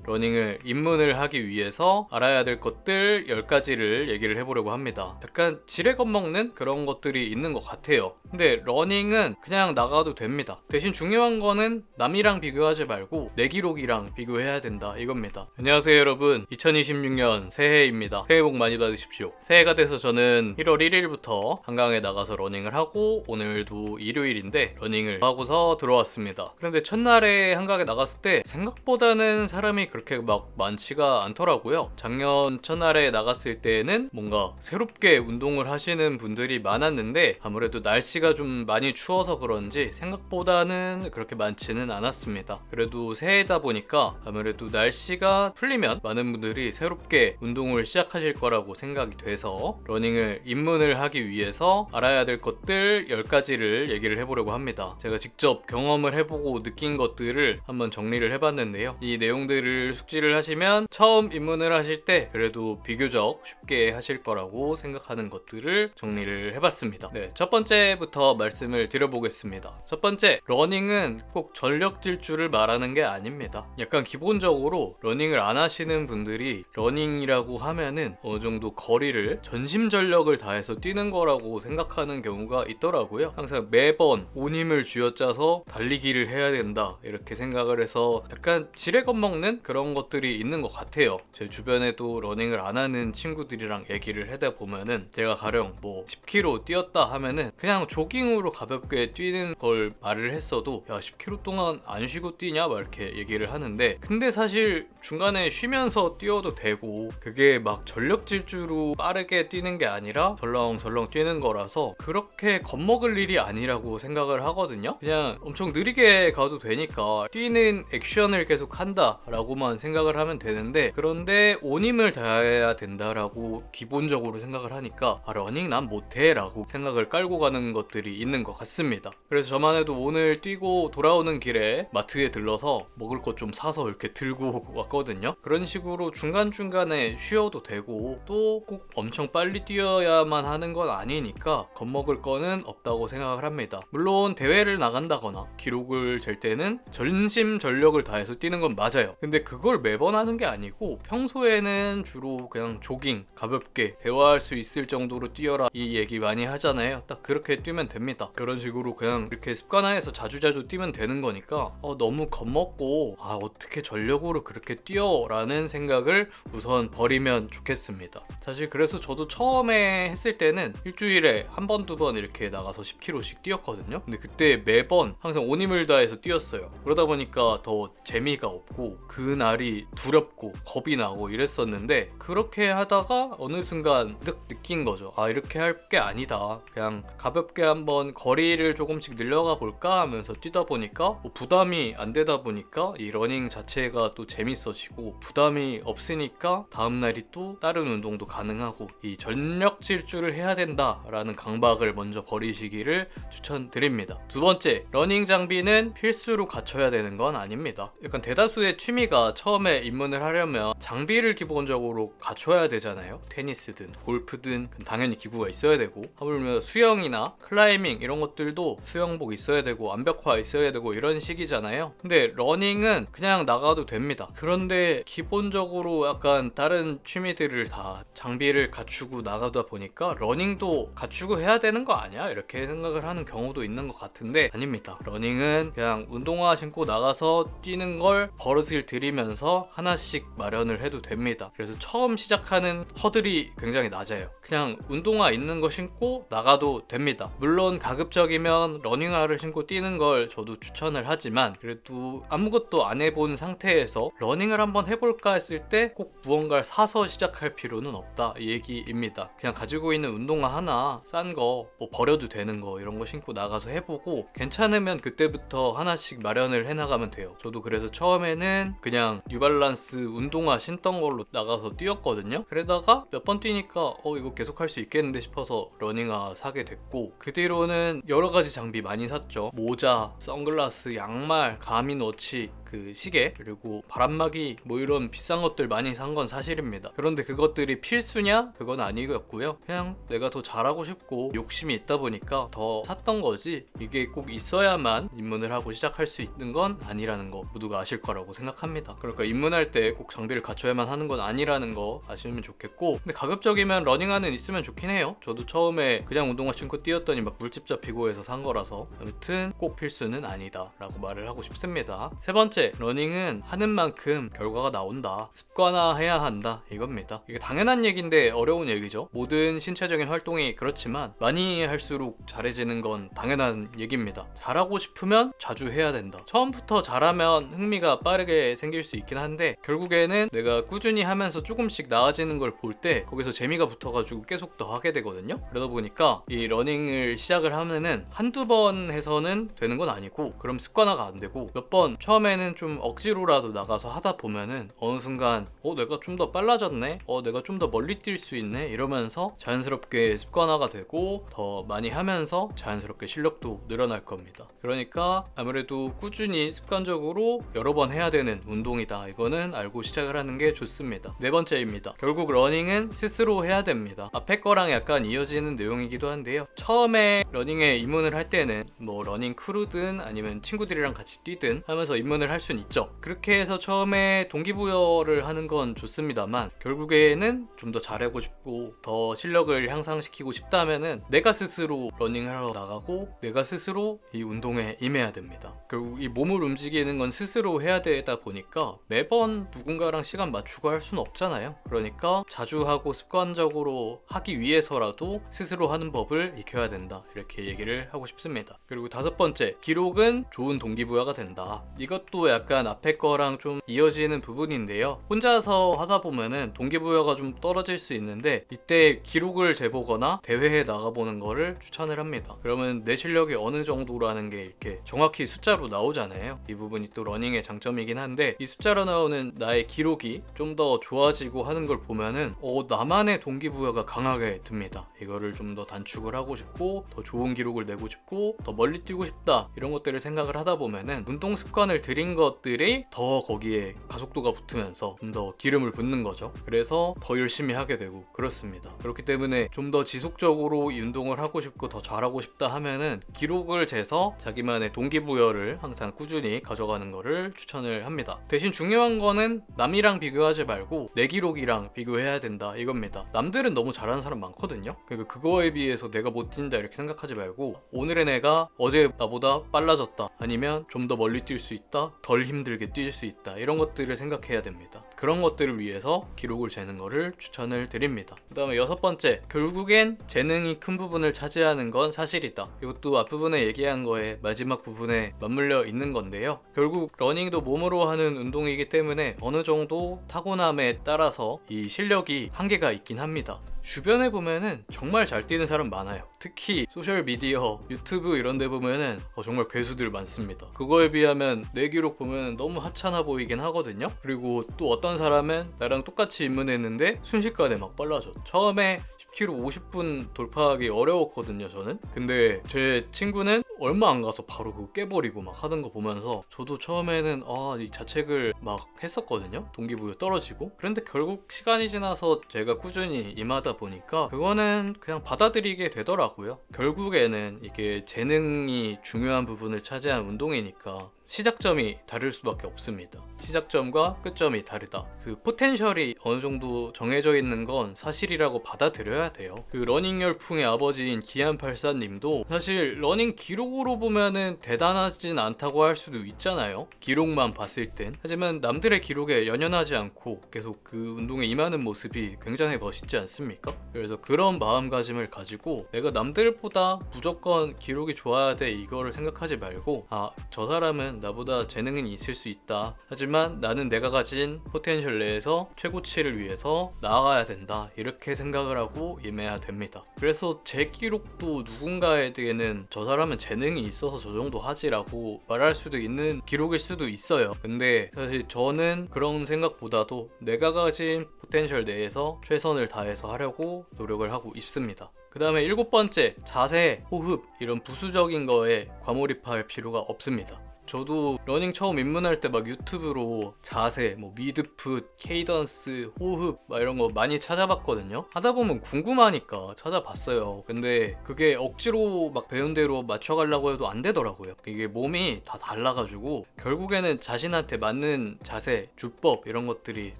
러닝을 입문을 하기 위해서 알아야 될 것들 10가지를 얘기를 해보려고 합니다. 약간 지레 겁먹는 그런 것들이 있는 것 같아요. 근데 러닝은 그냥 나가도 됩니다. 대신 중요한 거는 남이랑 비교하지 말고 내 기록이랑 비교해야 된다 이겁니다. 안녕하세요 여러분, 2026년 새해입니다. 새해 복 많이 받으십시오. 새해가 돼서 저는 1월 1일부터 한강에 나가서 러닝을 하고 오늘도 일요일인데 러닝을 하고서 들어왔습니다. 그런데 첫날에 한강에 나갔을 때 생각보다는 사람이 그렇게 막 많지가 않더라고요. 작년 첫날에 나갔을 때는 뭔가 새롭게 운동을 하시는 분들이 많았는데 아무래도 날씨가 좀 많이 추워서 그런지 생각보다는 그렇게 많지는 않았습니다. 그래도 새해다 보니까 아무래도 날씨가 풀리면 많은 분들이 새롭게 운동을 시작하실 거라고 생각이 돼서 러닝을 입문을 하기 위해서 알아야 될 것들 10가지를 얘기를 해보려고 합니다. 제가 직접 경험을 해보고 느낀 것들을 한번 정리를 해봤는데요. 이 내용들을 숙지를 하시면 처음 입문을 하실 때 그래도 비교적 쉽게 하실 거라고 생각하는 것들을 정리를 해봤습니다. 네, 첫 번째부터 말씀을 드려보겠습니다. 첫 번째, 러닝은 꼭 전력 질주를 말하는 게 아닙니다. 약간 기본적으로 러닝을 안 하시는 분들이 러닝이라고 하면은 어느 정도 거리를 전심전력을 다해서 뛰는 거라고 생각하는 경우가 있더라고요. 항상 매번 온 힘을 쥐어짜서 달리기를 해야 된다 이렇게 생각을 해서 약간 지레 겁먹는 그런 것들이 있는 것 같아요. 제 주변에도 러닝을 안 하는 친구들이랑 얘기를 하다 보면은 제가 가령 뭐 10km 뛰었다 하면은 그냥 조깅으로 가볍게 뛰는 걸 말을 했어도 야 10km 동안 안 쉬고 뛰냐 막 이렇게 얘기를 하는데, 근데 사실 중간에 쉬면서 뛰어도 되고 그게 막 전력 질주로 빠르게 뛰는 게 아니라 설렁설렁 뛰는 거라서 그렇게 겁먹을 일이 아니라고 생각을 하거든요. 그냥 엄청 느리게 가도 되니까 뛰는 액션을 계속 한다 라고만 생각을 하면 되는데, 그런데 온 힘을 다해야 된다라고 기본적으로 생각을 하니까 러닝 난 못해 라고 생각을 깔고 가는 것들이 있는 것 같습니다. 그래서 저만 해도 오늘 뛰고 돌아오는 길에 마트에 들러서 먹을 것 좀 사서 이렇게 들고 왔거든요. 그런 식으로 중간중간에 쉬어도 되고 또 꼭 엄청 빨리 뛰어야만 하는 건 아니니까 겁먹을 거는 없다고 생각을 합니다. 물론 대회를 나간다거나 기록을 잴 때는 전심전력을 다해서 뛰는 건 맞아요. 근데 그걸 매번 하는 게 아니고 평소에는 주로 그냥 조깅 가볍게 대화할 수 있을 정도로 뛰어라 이 얘기 많이 하잖아요. 딱 그렇게 뛰면 됩니다. 그런 식으로 그냥 이렇게 습관화해서 자주자주 뛰면 되는 거니까 너무 겁먹고 어떻게 전력으로 그렇게 뛰어 라는 생각을 우선 버리면 좋겠습니다. 사실 그래서 저도 처음에 했을 때는 일주일에 한 번, 두 번 이렇게 나가서 10km씩 뛰었거든요. 근데 그때 매번 항상 온 힘을 다해서 뛰었어요. 그러다 보니까 더 재미가 없고 그날이 두렵고 겁이 나고 이랬었는데, 그렇게 하다가 어느 순간 느낀 거죠. 이렇게 할 게 아니다. 그냥 가볍게 한번 거리를 조금씩 늘려가 볼까 하면서 뛰다 보니까 부담이 안 되다 보니까 이 러닝 자체가 또 재밌어지고 부담이 없으니까 다음날이 또 다른 운동도 가능하고 이 전력 질주를 해야 된다라는 강박을 먼저 버리시기를 추천드립니다. 두 번째, 러닝 장비는 필수로 갖춰야 되는 건 아닙니다. 약간 대다수의 취미가 처음에 입문을 하려면 장비를 기본적으로 갖춰야 되잖아요. 테니스든 골프든 당연히 기구가 있어야 되고, 하물며 수영이나 클라이밍 이런 것들도 수영복 있어야 되고 완벽화 있어야 되고 이런 식이잖아요. 근데 러닝은 그냥 나가도 됩니다. 그런데 기본적으로 약간 다른 취미들을 다 장비를 갖추고 나가다 보니까 러닝도 갖추고 해야 되는 거 아니야? 이렇게 생각을 하는 경우도 있는 것 같은데 아닙니다. 러닝은 그냥 운동화 신고 나가서 뛰는 걸 버릇을 들이면서 하나씩 마련을 해도 됩니다. 그래서 처음 시작하는 허들이 굉장히 낮아요. 그냥 운동화 있는 거 신고 나가도 됩니다. 물론 가급적이면 러닝화를 신고 뛰는 걸 저도 추천을 하지만 그래도 아무것도 안 해본 상태에서 러닝을 한번 해볼까 했을 때 꼭 무언가를 사서 시작할 필요는 없다 이 얘기입니다. 그냥 가지고 있는 운동화 하나 싼 거 뭐 버려도 되는 거 이런 거 신고 나가서 해보고 괜찮으면 그때부터 하나씩 마련을 해나가면 돼요. 저도 그래서 처음에는 그냥 뉴발란스 운동화 신던 걸로 나가서 뛰었거든요. 그러다가 몇 번 뛰니까 이거 계속 할 수 있겠는데 싶어서 러닝화 사게 됐고, 그 뒤로는 여러 가지 장비 많이 샀죠. 모자, 선글라스, 양말, 가민워치 그 시계 그리고 바람막이 뭐 이런 비싼 것들 많이 산 건 사실입니다. 그런데 그것들이 필수냐? 그건 아니었고요. 그냥 내가 더 잘하고 싶고 욕심이 있다 보니까 더 샀던 거지, 이게 꼭 있어야만 입문을 하고 시작할 수 있는 건 아니라는 거 모두가 아실 거라고 생각합니다. 그러니까 입문할 때 꼭 장비를 갖춰야만 하는 건 아니라는 거 아시면 좋겠고, 근데 가급적이면 러닝화는 있으면 좋긴 해요. 저도 처음에 그냥 운동화 신고 뛰었더니 막 물집 잡히고 해서 산 거라서 아무튼 꼭 필수는 아니다 라고 말을 하고 싶습니다. 세 번째, 러닝은 하는 만큼 결과가 나온다, 습관화해야 한다, 이겁니다. 이게 당연한 얘기인데 어려운 얘기죠. 모든 신체적인 활동이 그렇지만 많이 할수록 잘해지는 건 당연한 얘기입니다. 잘하고 싶으면 자주 해야 된다. 처음부터 잘하면 흥미가 빠르게 생길 수 있긴 한데 결국에는 내가 꾸준히 하면서 조금씩 나아지는 걸 볼 때 거기서 재미가 붙어가지고 계속 더 하게 되거든요. 그러다 보니까 이 러닝을 시작을 하면은 한두 번 해서는 되는 건 아니고, 그럼 습관화가 안 되고 몇 번 처음에는 좀 억지로라도 나가서 하다 보면은 어느 순간 내가 좀 더 빨라졌네, 내가 좀 더 멀리 뛸 수 있네, 이러면서 자연스럽게 습관화가 되고 더 많이 하면서 자연스럽게 실력도 늘어날 겁니다. 그러니까 아무래도 꾸준히 습관적으로 여러 번 해야 되는 운동이다, 이거는 알고 시작을 하는 게 좋습니다. 네 번째입니다. 결국 러닝은 스스로 해야 됩니다. 앞에 거랑 약간 이어지는 내용이기도 한데요. 처음에 러닝에 입문을 할 때는 뭐 러닝 크루든 아니면 친구들이랑 같이 뛰든 하면서 입문을 할 수는 있죠. 그렇게 해서 처음에 동기부여를 하는 건 좋습니다만 결국에는 좀 더 잘하고 싶고 더 실력을 향상시키고 싶다면은 내가 스스로 러닝을 하러 나가고 내가 스스로 이 운동에 임해야 됩니다. 결국 이 몸을 움직이는 건 스스로 해야 되다 보니까 매번 누군가랑 시간 맞추고 할 수는 없잖아요. 그러니까 자주 하고 습관적으로 하기 위해서라도 스스로 하는 법을 익혀야 된다, 이렇게 얘기를 하고 싶습니다. 그리고 다섯 번째, 기록은 좋은 동기부여가 된다. 이것도 약간 앞에 거랑 좀 이어지는 부분인데요. 혼자서 하다 보면은 동기부여가 좀 떨어질 수 있는데 이때 기록을 재보거나 대회에 나가보는 거를 추천을 합니다. 그러면 내 실력이 어느 정도라는 게 이렇게 정확히 숫자로 나오잖아요. 이 부분이 또 러닝의 장점이긴 한데 이 숫자로 나오는 나의 기록이 좀 더 좋아지고 하는 걸 보면은 나만의 동기부여가 강하게 듭니다. 이거를 좀 더 단축을 하고 싶고 더 좋은 기록을 내고 싶고 더 멀리 뛰고 싶다, 이런 것들을 생각을 하다 보면은 운동 습관을 들인 것들이 더 거기에 가속도가 붙으면서 좀 더 기름을 붓는 거죠. 그래서 더 열심히 하게 되고 그렇습니다. 그렇기 때문에 좀 더 지속적으로 이 운동을 하고 싶고 더 잘하고 싶다 하면은 기록을 재서 자기만의 동기부여를 항상 꾸준히 가져가는 거를 추천을 합니다. 대신 중요한 거는 남이랑 비교하지 말고 내 기록이랑 비교해야 된다, 이겁니다. 남들은 너무 잘하는 사람 많거든요. 그러니까 그거에 비해서 내가 못 뛴다 이렇게 생각하지 말고 오늘의 내가 어제 나보다 빨라졌다, 아니면 좀 더 멀리 뛸 수 있다, 덜 힘들게 뛸 수 있다, 이런 것들을 생각해야 됩니다. 그런 것들을 위해서 기록을 재는 거를 추천을 드립니다. 그 다음에 여섯 번째, 결국엔 재능이 큰 부분을 차지하는 건 사실이다. 이것도 앞부분에 얘기한 거에 마지막 부분에 맞물려 있는 건데요. 결국 러닝도 몸으로 하는 운동이기 때문에 어느 정도 타고남에 따라서 이 실력이 한계가 있긴 합니다. 주변에 보면은 정말 잘 뛰는 사람 많아요. 특히 소셜미디어, 유튜브 이런 데 보면은 정말 괴수들 많습니다. 그거에 비하면 내 기록 보면 너무 하찮아 보이긴 하거든요. 그리고 또 어떤 사람은 나랑 똑같이 입문했는데 순식간에 막 빨라져. 처음에 10km 50분 돌파하기 어려웠거든요, 저는. 근데 제 친구는 얼마 안 가서 바로 그거 깨버리고 막 하는 거 보면서 저도 처음에는 이 자책을 막 했었거든요. 동기부여 떨어지고. 그런데 결국 시간이 지나서 제가 꾸준히 임하다 보니까 그거는 그냥 받아들이게 되더라고요. 결국에는 이게 재능이 중요한 부분을 차지한 운동이니까 시작점이 다를 수밖에 없습니다. 시작점과 끝점이 다르다. 그 포텐셜이 어느 정도 정해져 있는 건 사실이라고 받아들여야 돼요. 그 러닝 열풍의 아버지인 기안84님도 사실 러닝 기록으로 보면은 대단하진 않다고 할 수도 있잖아요. 기록만 봤을 땐. 하지만 남들의 기록에 연연하지 않고 계속 그 운동에 임하는 모습이 굉장히 멋있지 않습니까? 그래서 그런 마음가짐을 가지고 내가 남들보다 무조건 기록이 좋아야 돼, 이거를 생각하지 말고 저 사람은 나보다 재능은 있을 수 있다, 하지만 나는 내가 가진 포텐셜 내에서 최고치를 위해서 나아가야 된다, 이렇게 생각을 하고 임해야 됩니다. 그래서 제 기록도 누군가에게는 저 사람은 재능이 있어서 저 정도 하지라고 말할 수도 있는 기록일 수도 있어요. 근데 사실 저는 그런 생각보다도 내가 가진 포텐셜 내에서 최선을 다해서 하려고 노력을 하고 있습니다. 그 다음에 일곱 번째, 자세, 호흡 이런 부수적인 거에 과몰입할 필요가 없습니다. 저도 러닝 처음 입문할 때 막 유튜브로 자세, 뭐 미드풋, 케이던스, 호흡 막 이런 거 많이 찾아봤거든요. 하다 보면 궁금하니까 찾아봤어요. 근데 그게 억지로 막 배운 대로 맞춰가려고 해도 안 되더라고요. 이게 몸이 다 달라가지고 결국에는 자신한테 맞는 자세, 주법 이런 것들이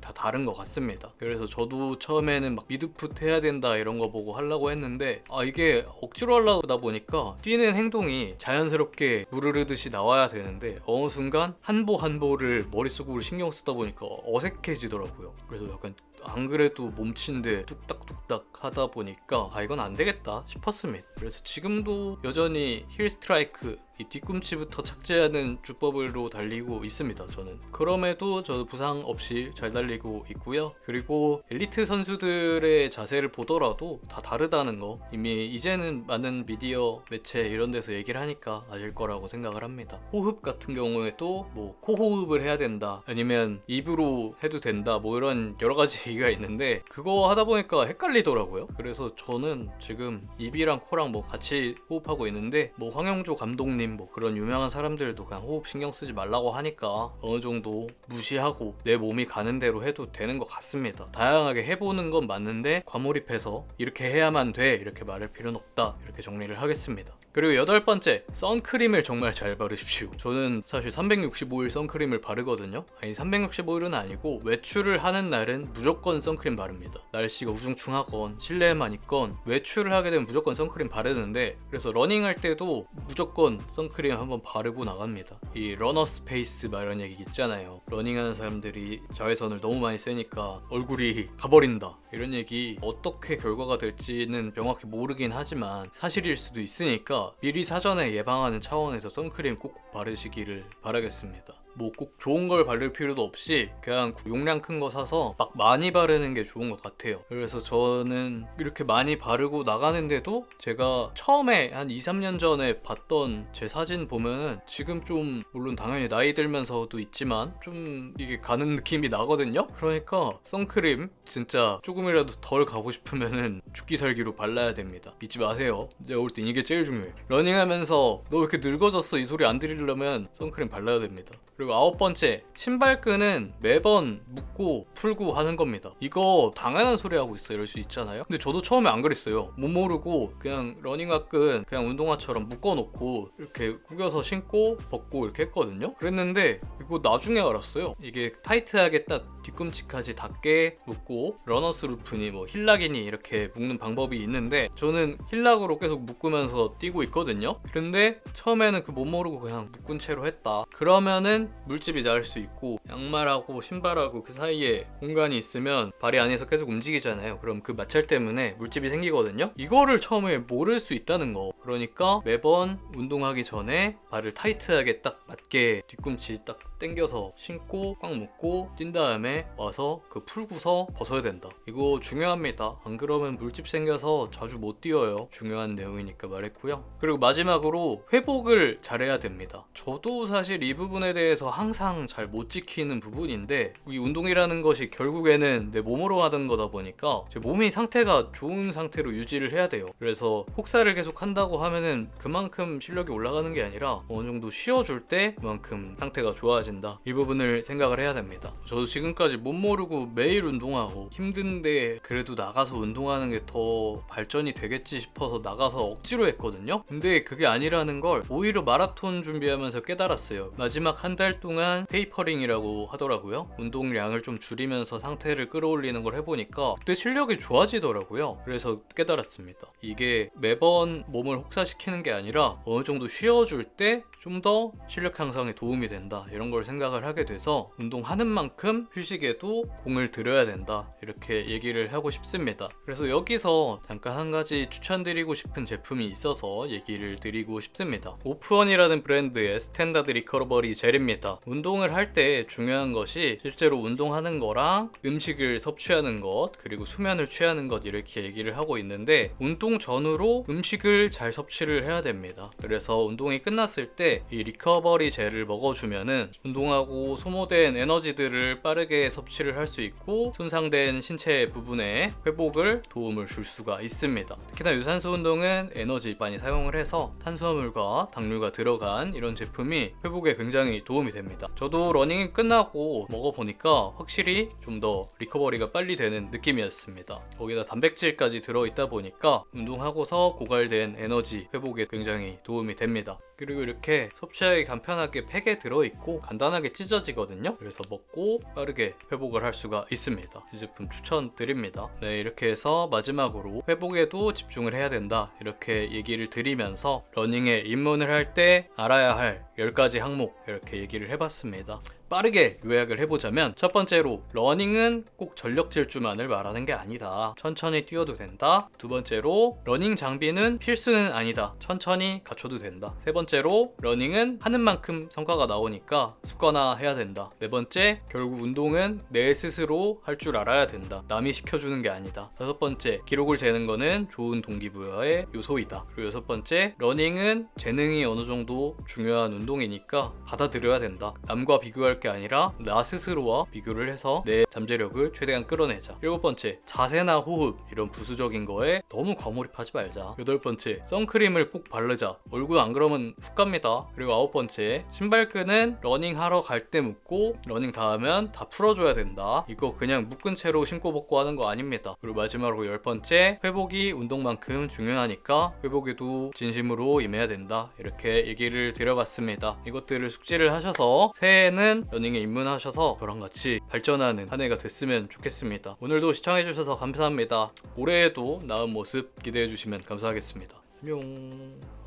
다 다른 것 같습니다. 그래서 저도 처음에는 막 미드풋 해야 된다 이런 거 보고 하려고 했는데 이게 억지로 하려다 보니까 뛰는 행동이 자연스럽게 물 흐르듯이 나와야 되는데 어느 순간 한 보 한 보를 머릿속으로 신경 쓰다 보니까 어색해지더라고요. 그래서 약간 안 그래도 몸친데 뚝딱뚝딱 하다 보니까 이건 안 되겠다 싶었습니다. 그래서 지금도 여전히 힐 스트라이크, 이 뒤꿈치부터 착지하는 주법으로 달리고 있습니다. 저는 그럼에도 저도 부상 없이 잘 달리고 있고요. 그리고 엘리트 선수들의 자세를 보더라도 다 다르다는 거 이미 이제는 많은 미디어 매체 이런 데서 얘기를 하니까 아실 거라고 생각을 합니다. 호흡 같은 경우에도 뭐 코호흡을 해야 된다, 아니면 입으로 해도 된다, 뭐 이런 여러 가지 얘기가 있는데 그거 하다 보니까 헷갈리더라고요. 그래서 저는 지금 입이랑 코랑 뭐 같이 호흡하고 있는데 뭐 황영조 감독님 뭐 그런 유명한 사람들도 그냥 호흡 신경 쓰지 말라고 하니까 어느 정도 무시하고 내 몸이 가는 대로 해도 되는 것 같습니다. 다양하게 해보는 건 맞는데 과몰입해서 이렇게 해야만 돼 이렇게 말할 필요는 없다, 이렇게 정리를 하겠습니다. 그리고 8번째, 선크림을 정말 잘 바르십시오. 저는 사실 365일 선크림을 바르거든요. 아니 365일은 아니고 외출을 하는 날은 무조건 선크림 바릅니다. 날씨가 우중충하건 실내에만 있건 외출을 하게 되면 무조건 선크림 바르는데, 그래서 러닝할 때도 무조건 선크림 한번 바르고 나갑니다. 이 러너 스페이스 막 이런 얘기 있잖아요. 러닝하는 사람들이 자외선을 너무 많이 쐬니까 얼굴이 가버린다 이런 얘기, 어떻게 결과가 될지는 명확히 모르긴 하지만 사실일 수도 있으니까 미리 사전에 예방하는 차원에서 선크림 꼭 바르시기를 바라겠습니다. 뭐 꼭 좋은 걸 바를 필요도 없이 그냥 용량 큰 거 사서 막 많이 바르는 게 좋은 것 같아요. 그래서 저는 이렇게 많이 바르고 나가는데도 제가 처음에 한 2-3년 전에 봤던 제 사진 보면은 지금 좀 물론 당연히 나이 들면서도 있지만 좀 이게 가는 느낌이 나거든요. 그러니까 선크림 진짜 조금이라도 덜 가고 싶으면은 죽기 살기로 발라야 됩니다. 잊지 마세요. 내가 볼 땐 이게 제일 중요해. 러닝하면서 너 왜 이렇게 늙어졌어 이 소리 안 들으려면 선크림 발라야 됩니다. 그리고 9번째, 신발끈은 매번 묶고 풀고 하는 겁니다. 이거 당연한 소리 하고 있어 이럴 수 있잖아요. 근데 저도 처음에 안 그랬어요. 못 모르고 그냥 러닝화끈 그냥 운동화처럼 묶어놓고 이렇게 구겨서 신고 벗고 이렇게 했거든요. 그랬는데 이거 나중에 알았어요. 이게 타이트하게 딱 뒤꿈치까지 닿게 묶고 러너스 루프니 뭐 힐락이니 이렇게 묶는 방법이 있는데 저는 힐락으로 계속 묶으면서 뛰고 있거든요. 그런데 처음에는 그 못 모르고 그냥 묶은 채로 했다. 그러면은 물집이 날 수 있고 양말하고 신발하고 그 사이에 공간이 있으면 발이 안에서 계속 움직이잖아요. 그럼 그 마찰 때문에 물집이 생기거든요. 이거를 처음에 모를 수 있다는 거. 그러니까 매번 운동하기 전에 발을 타이트하게 딱 맞게 뒤꿈치 딱 당겨서 신고 꽉 묶고 뛴 다음에 와서 그 풀고서 벗어야 된다. 이거 중요합니다. 안 그러면 물집 생겨서 자주 못 뛰어요. 중요한 내용이니까 말했고요. 그리고 마지막으로 회복을 잘해야 됩니다. 저도 사실 이 부분에 대해서 항상 잘 못 지키는 부분인데, 이 운동이라는 것이 결국에는 내 몸으로 하는 거다 보니까 제 몸이 상태가 좋은 상태로 유지를 해야 돼요. 그래서 혹사를 계속 한다고 하면은 그만큼 실력이 올라가는 게 아니라 어느 정도 쉬어줄 때 그만큼 상태가 좋아진다. 이 부분을 생각을 해야 됩니다. 저도 지금까지 못 모르고 매일 운동하고 힘든데 그래도 나가서 운동하는 게 더 발전이 되겠지 싶어서 나가서 억지로 했거든요. 근데 그게 아니라는 걸 오히려 마라톤 준비하면서 깨달았어요. 마지막 한 달 동안 테이퍼링이라고 하더라고요. 운동량을 좀 줄이면서 상태를 끌어올리는 걸 해보니까 그때 실력이 좋아지더라고요. 그래서 깨달았습니다. 이게 매번 몸을 혹사시키는 게 아니라 어느 정도 쉬어줄 때 좀 더 실력 향상에 도움이 된다, 이런 걸 생각을 하게 돼서 운동하는 만큼 휴식에도 공을 들여야 된다, 이렇게 얘기를 하고 싶습니다. 그래서 여기서 잠깐 한 가지 추천드리고 싶은 제품이 있어서 얘기를 드리고 싶습니다. 오프원이라는 브랜드의 스탠다드 리커버리 젤입니다. 운동을 할 때 중요한 것이 실제로 운동하는 거랑 음식을 섭취하는 것, 그리고 수면을 취하는 것, 이렇게 얘기를 하고 있는데 운동 전후로 음식을 잘 섭취를 해야 됩니다. 그래서 운동이 끝났을 때 이 리커버리 젤을 먹어주면은 운동하고 소모된 에너지들을 빠르게 섭취를 할 수 있고 손상된 신체 부분에 회복을 도움을 줄 수가 있습니다. 특히나 유산소 운동은 에너지 많이 사용을 해서 탄수화물과 당류가 들어간 이런 제품이 회복에 굉장히 도움이 됩니다. 저도 러닝이 끝나고 먹어보니까 확실히 좀 더 리커버리가 빨리 되는 느낌이었습니다. 거기다 단백질까지 들어있다 보니까 운동하고서 고갈된 에너지 회복에 굉장히 도움이 됩니다. 그리고 이렇게 섭취하기 간편하게 팩에 들어있고 간단하게 찢어지거든요. 그래서 먹고 빠르게 회복을 할 수가 있습니다. 이 제품 추천드립니다. 네, 이렇게 해서 마지막으로 회복에도 집중을 해야 된다 이렇게 얘기를 드리면서 러닝에 입문을 할 때 알아야 할 10가지 항목 이렇게 얘기를 해봤습니다. 빠르게 요약을 해보자면 첫 번째로 러닝은 꼭 전력 질주만을 말하는 게 아니다. 천천히 뛰어도 된다. 두 번째로 러닝 장비는 필수는 아니다. 천천히 갖춰도 된다. 세 번째로 러닝은 하는 만큼 성과가 나오니까 습관화해야 된다. 네 번째, 결국 운동은 내 스스로 할 줄 알아야 된다. 남이 시켜주는 게 아니다. 다섯 번째, 기록을 재는 거는 좋은 동기부여의 요소이다. 그리고 여섯 번째, 러닝은 재능이 어느 정도 중요한 운동이니까 받아들여야 된다. 남과 비교할 게 아니라 나 스스로와 비교를 해서 내 잠재력을 최대한 끌어내자. 일곱 번째, 자세나 호흡 이런 부수적인 거에 너무 과몰입하지 말자. 여덟 번째, 선크림을 꼭 바르자. 얼굴 안 그러면 훅 갑니다. 그리고 아홉 번째, 신발끈은 러닝 하러 갈 때 묶고 러닝 다 하면 다 풀어줘야 된다. 이거 그냥 묶은 채로 신고 벗고 하는 거 아닙니다. 그리고 마지막으로 열 번째, 회복이 운동만큼 중요하니까 회복에도 진심으로 임해야 된다. 이렇게 얘기를 드려봤습니다. 이것들을 숙지를 하셔서 새해에는 러닝에 입문하셔서 저랑 같이 발전하는 한 해가 됐으면 좋겠습니다. 오늘도 시청해주셔서 감사합니다. 올해에도 나은 모습 기대해주시면 감사하겠습니다. 안녕.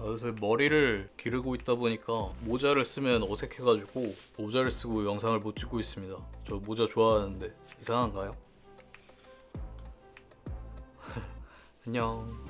요새 머리를 기르고 있다 보니까 모자를 쓰면 어색해가지고 모자를 쓰고 영상을 못 찍고 있습니다. 저 모자 좋아하는데 이상한가요? 안녕.